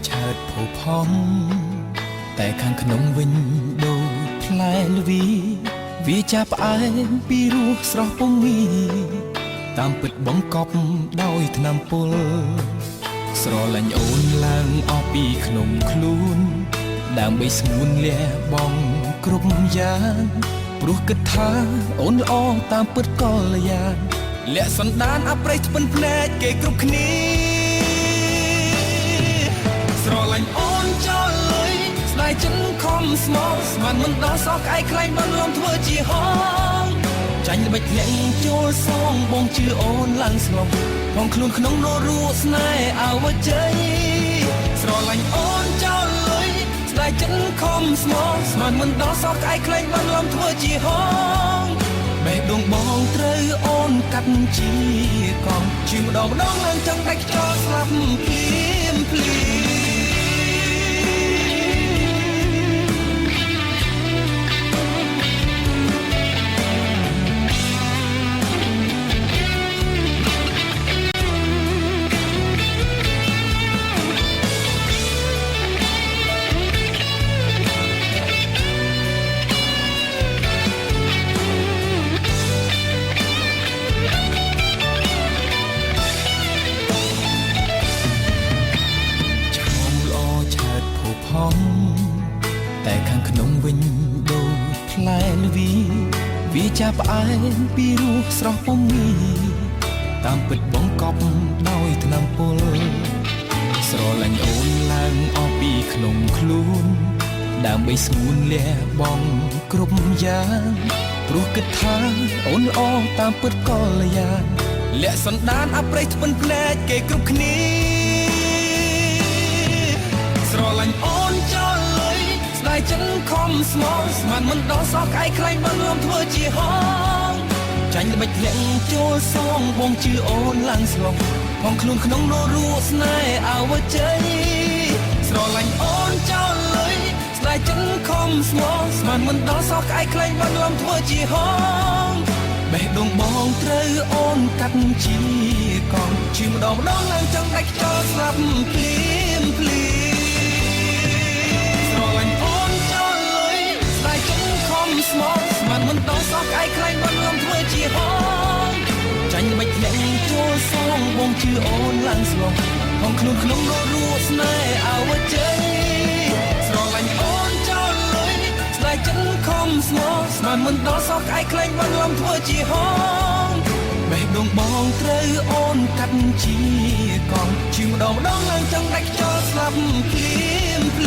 ឆើតផូផង់តែខាងក្នុងវិញដូចផ្លែល្វីវាចាប់ផ្អែមពីរសស្រស់ពងីតាមពិតបង្កប់ដោយថ្នាំពុលស្រលាញ់អូនឡើងអស់ពីក្នុងខ្លួនដើម្បីស្ងួនលះបង់គ្រប់យ៉ាងព្រោះគិតថាអូនល្អតាមពិតកលយ៉ាងលាក់សន្តានអប្រេះស្ពិនភ្នែកគេគ្រប់គ្នាស្រលាញ់អូនចោលលុយស្ដាយចិនខំស្មោះស្មានមិនដល់សោះក្អែកខ្លែងបានលំធ្វើជាហងចាញ់ល្បិចលាក់ចូលសងបងជឿអូនឡើងស្លុំផងខ្លួនក្នុងនរੂស្នេហ៍អវជ័យស្រលាញ់អូនចោលលុយស្ដាយចិនខំស្មោះស្មានមិនដល់សោះក្អែកខ្លែងបានលំធ្វើជាហងបេះដូងបងត្រូវអូនកាត់ជាកង់ជឿម្ដងឡើងចង់ដាច់ខ្យល់ស្លាប់ភ្លាមភ្លាមតែខាងក្នុងវិញដូចផ្លែល្វីវាចាប់ផ្អែមពីរសស្រស់ពងីតាមពិតបង្កប់ដោយថ្នាំពុលស្រលាញ់អូនឡើងអស់ពីក្នុងខ្លួនដើម្បីស្ងួនលះបង់គ្រប់យ៉ាងព្រោះគិតថាអូនល្អតាមពិតកលយ៉ាងលាក់សន្តានអប្រេះស្ពិនភ្នែកគេគ្រប់គ្នាស្រលាញ់អូនចោលលុយស្ដាយចិនខំស្មោះស្មានមិនដល់សោះក្អែកខ្លែងបានលំធ្វើជាហងចាញ់ល្បិចលាក់ចូលសងបងជឿអូនឡើងស្លុំផងខ្លួនក្នុងនរូស្នេហ៍អវជ័យស្រលាញ់អូនចោលលុយស្ដាយចិនខំស្មោះស្មានមិនដល់សោះក្អែកខ្លែងបានលំធ្វើជាហងបេះដូងបងត្រូវអូនកាត់ជាកង់ជឿម្ដងឡើងចង់ដាច់ខ្យល់ស្លាប់ភ្លាមភ្លាមស្មោះស្មានមិនដល់សោះក្អែកខ្លែងបានលំធ្វើជាហងចាញ់ល្បិចលាក់ចូលសងបងជឿអូនឡើងស្លុំផងខ្លួនក្នុងនរូស្នេហ៍អវជ័យស្រលាញ់អូនចោលលុយស្ដាយចិនខំស្មោះស្មានមិនដល់សោះក្អែកខ្លែងបានលំធ្វើជាហងបេះដូងបងត្រូវអូនកាត់ជាកង់ជឿម្ដងឡើងចង់ដាច់ខ្យល់ស្លាប់ភ្លាមភ្លាម